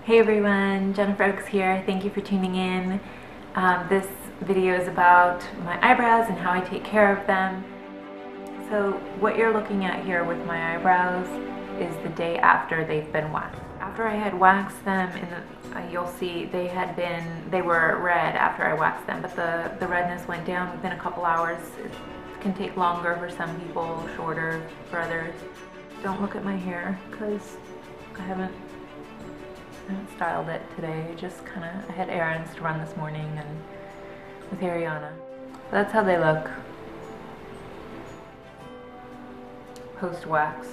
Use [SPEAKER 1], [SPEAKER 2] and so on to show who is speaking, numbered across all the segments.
[SPEAKER 1] Hey everyone, Jennifer Oaks here. Thank you for tuning in. This video is about my eyebrows and how I take care of them. So what you're looking at here with my eyebrows is the day after they've been waxed. After I had waxed them, you'll see they were red after I waxed them, but the redness went down within a couple hours. It can take longer for some people, shorter for others. Don't look at my hair because I haven't styled it today. I had errands to run this morning and with Ariana. That's how they look post wax.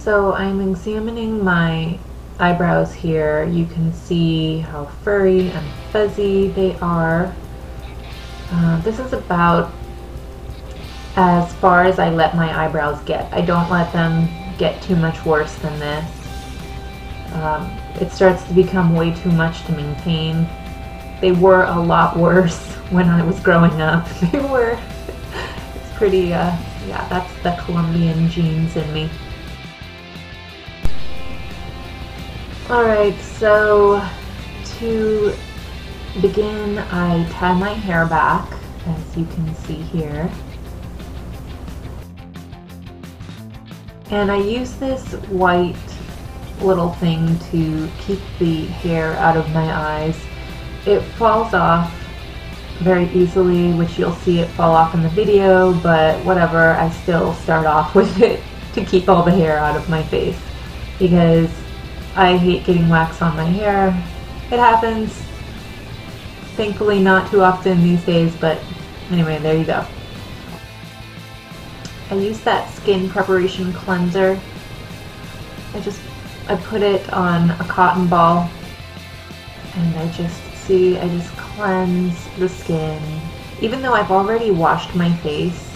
[SPEAKER 1] So I'm examining my eyebrows here. You can see how furry and fuzzy they are. This is about as far as I let my eyebrows get. I don't let them get too much worse than this. It starts to become way too much to maintain. They were a lot worse when I was growing up. It's pretty, yeah, that's the Colombian genes in me. Alright, so to begin, I tie my hair back, as you can see here. And I use this white little thing to keep the hair out of my eyes. It falls off very easily, which you'll see it fall off in the video, but whatever, I still start off with it to keep all the hair out of my face because I hate getting wax on my hair. It happens. Thankfully not too often these days, but anyway, there you go. I use that skin preparation cleanser. I put it on a cotton ball and I just cleanse the skin. Even though I've already washed my face,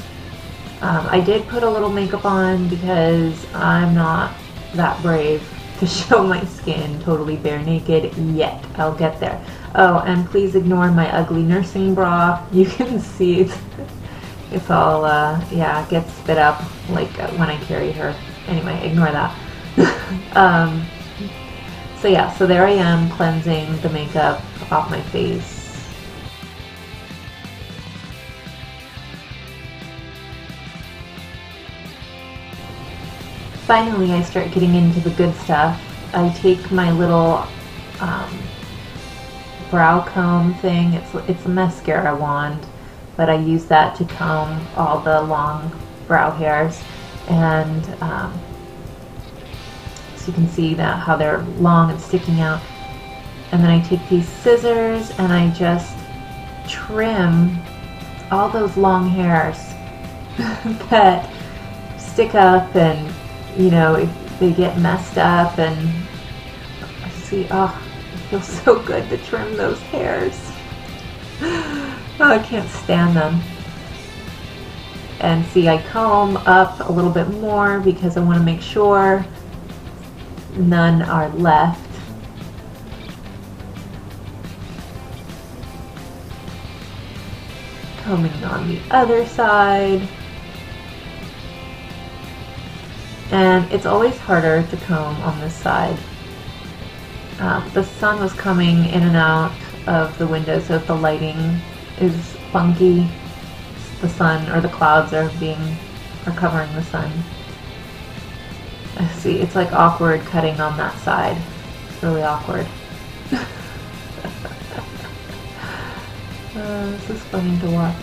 [SPEAKER 1] I did put a little makeup on because I'm not that brave to show my skin totally bare naked yet. I'll get there. Oh, and please ignore my ugly nursing bra. You can see it's all, yeah, it gets spit up like when I carry her. Anyway, ignore that. So yeah, so there I am cleansing the makeup off my face. Finally, I start getting into the good stuff. I take my little brow comb thing. It's a mascara wand, but I use that to comb all the long brow hairs. And so you can see that how they're long and sticking out. And then I take these scissors and I just trim all those long hairs that stick up, and you know, if they get messed up, and see, oh, it feels so good to trim those hairs. Oh, I can't stand them. And see, I comb up a little bit more because I want to make sure none are left. Combing on the other side. And it's always harder to comb on this side. The sun was coming in and out of the window, so if the lighting is funky, the sun or the clouds are covering the sun. See, it's like awkward cutting on that side. It's really awkward. This is funny to watch.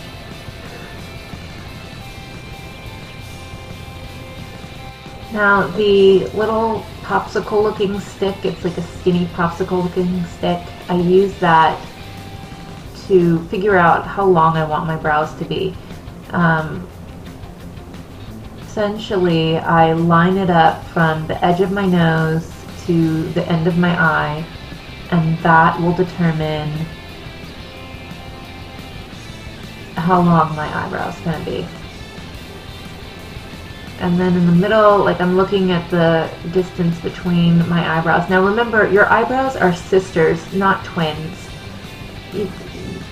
[SPEAKER 1] Now the little popsicle looking stick, it's like a skinny popsicle looking stick, I use that to figure out how long I want my brows to be. Essentially, I line it up from the edge of my nose to the end of my eye, and that will determine how long my eyebrow is going to be. And then in the middle, like, I'm looking at the distance between my eyebrows. Now remember, your eyebrows are sisters, not twins.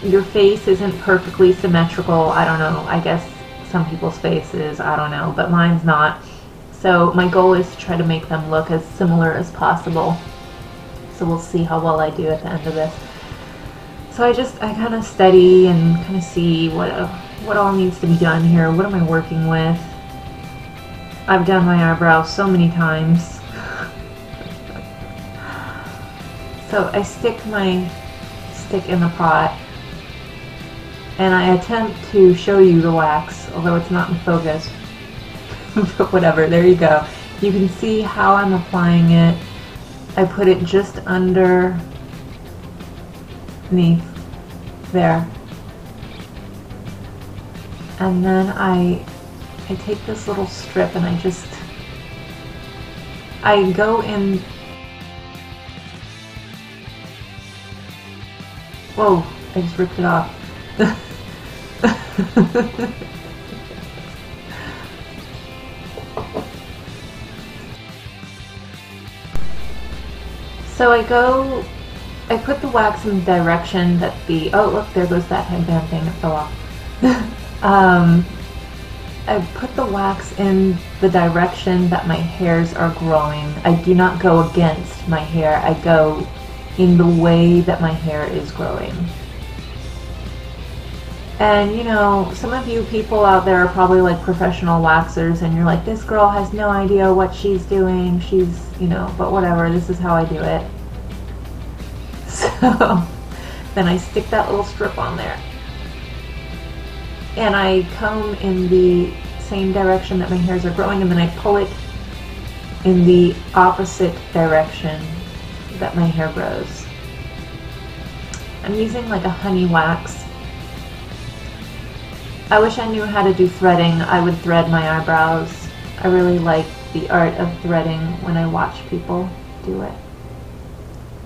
[SPEAKER 1] Your face isn't perfectly symmetrical. I don't know, I guess some people's faces, I don't know, but mine's not. So my goal is to try to make them look as similar as possible. So we'll see how well I do at the end of this. So I kind of study and kind of see what all needs to be done here. What am I working with? I've done my eyebrows so many times. So I stick my stick in the pot and I attempt to show you the wax, although it's not in focus. But whatever, there you go. You can see how I'm applying it. I put it just underneath there. And then I take this little strip and I go in. Whoa, I just ripped it off. So I put the wax in the direction that oh look, there goes that headband thing, it fell off. I put the wax in the direction that my hairs are growing. I do not go against my hair, I go in the way that my hair is growing. And you know, some of you people out there are probably like professional waxers and you're like, this girl has no idea what she's doing, she's, you know, but whatever, this is how I do it. So then I stick that little strip on there. And I comb in the same direction that my hairs are growing, and then I pull it in the opposite direction that my hair grows. I'm using like a honey wax. I wish I knew how to do threading. I would thread my eyebrows. I really like the art of threading when I watch people do it.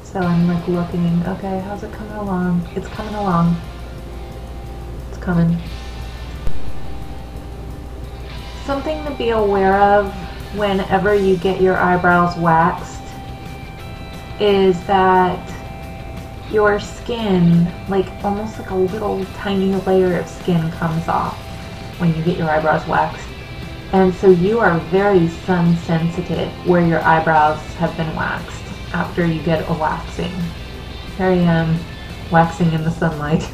[SPEAKER 1] So I'm like looking, okay, how's it coming along? It's coming along. It's coming. Something to be aware of whenever you get your eyebrows waxed is that your skin, like almost like a little tiny layer of skin comes off when you get your eyebrows waxed. And so you are very sun sensitive where your eyebrows have been waxed after you get a waxing. Here I am waxing in the sunlight.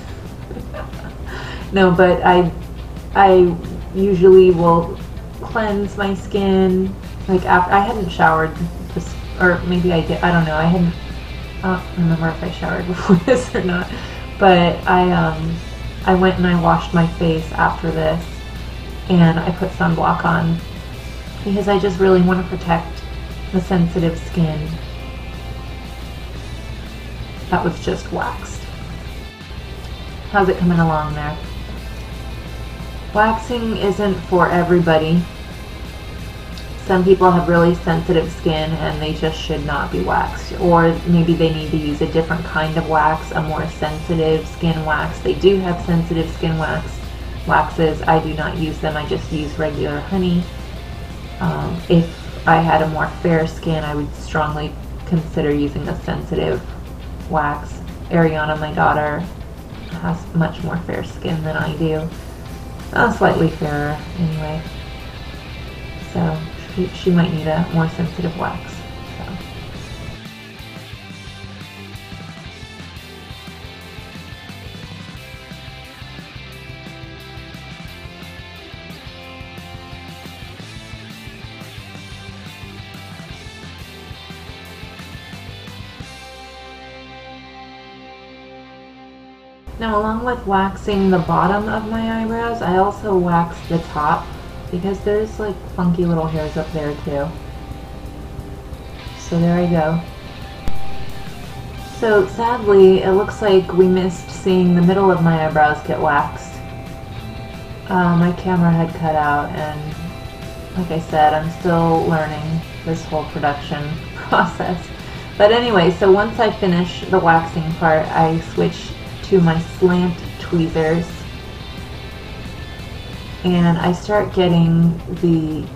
[SPEAKER 1] No, but I usually will cleanse my skin, like after I hadn't showered this, or maybe I did, I don't know, I don't remember if I showered before this or not, but I went and I washed my face after this and I put sunblock on because I just really want to protect the sensitive skin that was just waxed. How's it coming along there? Waxing isn't for everybody. Some people have really sensitive skin and they just should not be waxed, or maybe they need to use a different kind of wax, a more sensitive skin wax. They do have sensitive skin waxes. I do not use them, I just use regular honey. If I had a more fair skin, I would strongly consider using a sensitive wax. Ariana, my daughter, has much more fair skin than I do. Slightly fairer anyway. So she might need a more sensitive wax. So. Now, along with waxing the bottom of my eyebrows, I also wax the top because there's like funky little hairs up there too. So there I go. So sadly, it looks like we missed seeing the middle of my eyebrows get waxed. My camera had cut out, and like I said, I'm still learning this whole production process. But anyway, so once I finish the waxing part, I switch to my Slant tweezers, and I start getting the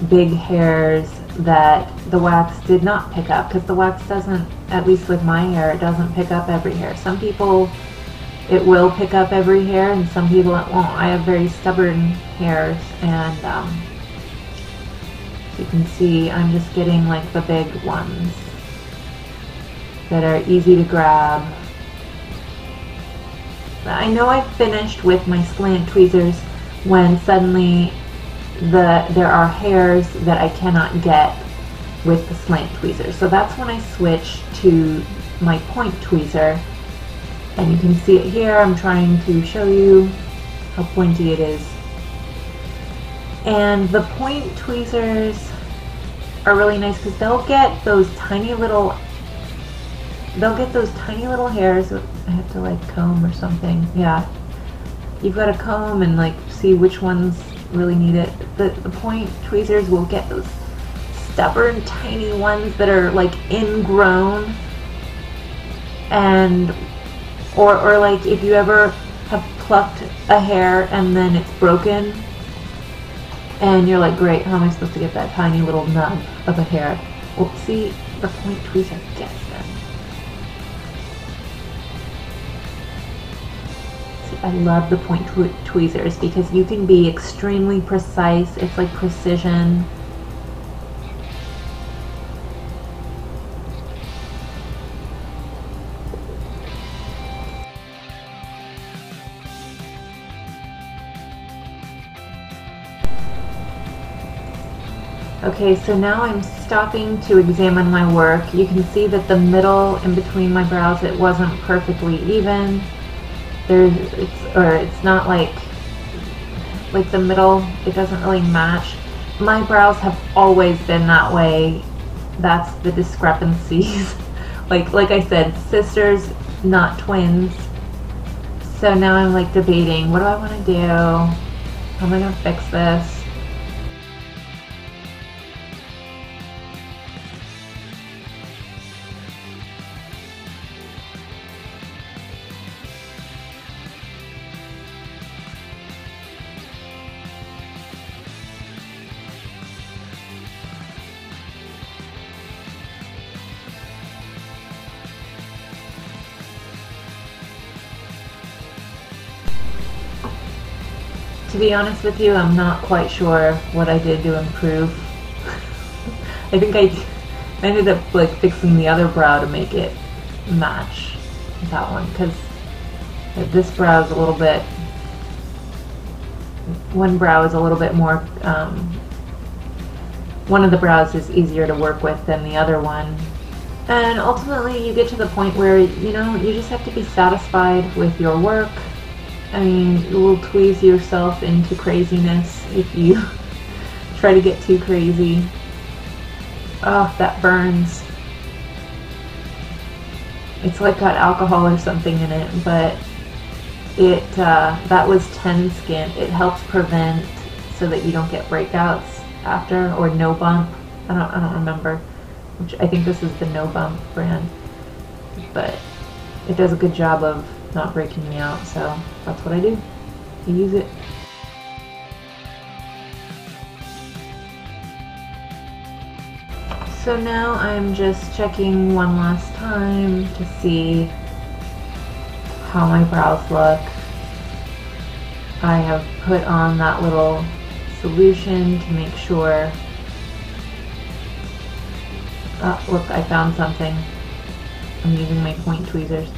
[SPEAKER 1] big hairs that the wax did not pick up, because the wax doesn't, at least with my hair, it doesn't pick up every hair. Some people it will pick up every hair, and some people it won't. I have very stubborn hairs, and as you can see, I'm just getting like the big ones that are easy to grab. I know I've finished with my Slant tweezers when suddenly there are hairs that I cannot get with the Slant tweezers. So that's when I switch to my point tweezer, and you can see it here. I'm trying to show you how pointy it is. And the point tweezers are really nice because they'll get those tiny little hairs. I have to like comb or something. Yeah, you've got to comb and like see which ones really need it. The point tweezers will get those stubborn tiny ones that are like ingrown, and or like if you ever have plucked a hair and then it's broken and you're like, great, how am I supposed to get that tiny little nub of a hair? Well, see, the point tweezer gets them. See, I love the point tweezers because you can be extremely precise. It's like precision. Okay, so now I'm stopping to examine my work. You can see that the middle in between my brows, it wasn't perfectly even. It's not like the middle, it doesn't really match. My brows have always been that way. That's the discrepancies. like I said, sisters, not twins. So now I'm like debating, what do I want to do? How am I going to fix this? To be honest with you, I'm not quite sure what I did to improve. I think I ended up like fixing the other brow to make it match that one, because this brow is a little bit, one brow is a little bit more, one of the brows is easier to work with than the other one. And ultimately you get to the point where, you know, you just have to be satisfied with your work. I mean, you will tweeze yourself into craziness if you try to get too crazy. Oh, that burns. It's like got alcohol or something in it, but it that was 10 Skin. It helps prevent so that you don't get breakouts after, or no bump. I don't remember. Which I think this is the no bump brand, but it does a good job of not breaking me out, so that's what I do. I use it. So now I'm just checking one last time to see how my brows look. I have put on that little solution to make sure. Oh, look, I found something. I'm using my point tweezers.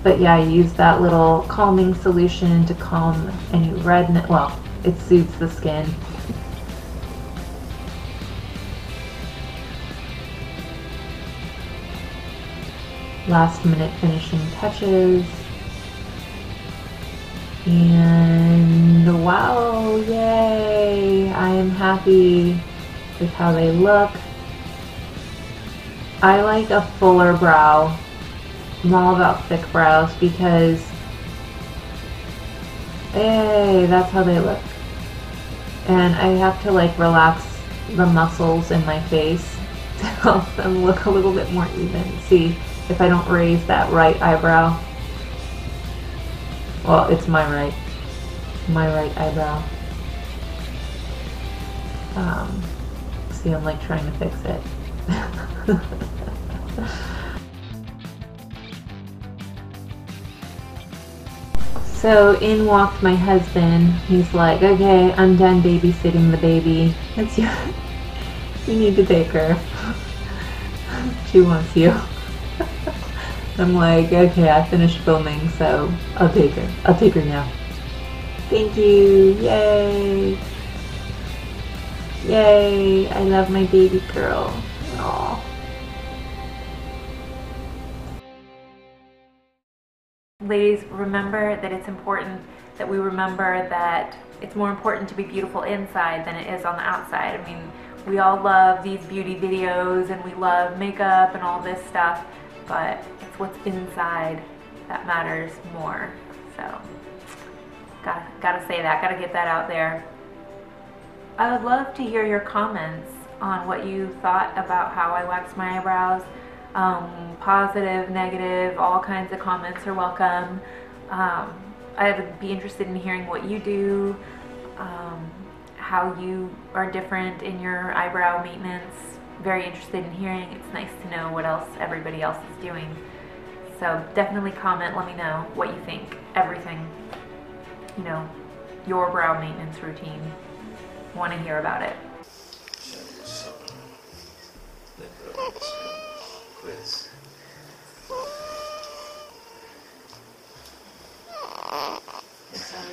[SPEAKER 1] But yeah, I use that little calming solution to calm any redness. Well, it soothes the skin. Last minute finishing touches. And wow, yay! I am happy with how they look. I like a fuller brow. I'm all about thick brows because, hey, that's how they look. And I have to like relax the muscles in my face to help them look a little bit more even. See, if I don't raise that right eyebrow, well, it's my right eyebrow. See, I'm like trying to fix it. So in walked my husband. He's like, okay, I'm done babysitting the baby. It's you. You need to take her. She wants you. I'm like, okay, I finished filming, so I'll take her. I'll take her now. Thank you. Yay. Yay. I love my baby girl. Aww. Ladies, remember that it's important that we remember that it's more important to be beautiful inside than it is on the outside. I mean, we all love these beauty videos and we love makeup and all this stuff, but it's what's inside that matters more. So, gotta say that, gotta get that out there. I would love to hear your comments on what you thought about how I waxed my eyebrows. Positive, negative, all kinds of comments are welcome. I would be interested in hearing what you do, how you are different in your eyebrow maintenance. Very interested in hearing. It's nice to know what else everybody else is doing. So definitely comment, let me know what you think. Everything, you know, your brow maintenance routine. Want to hear about it.
[SPEAKER 2] Quiz. Yes,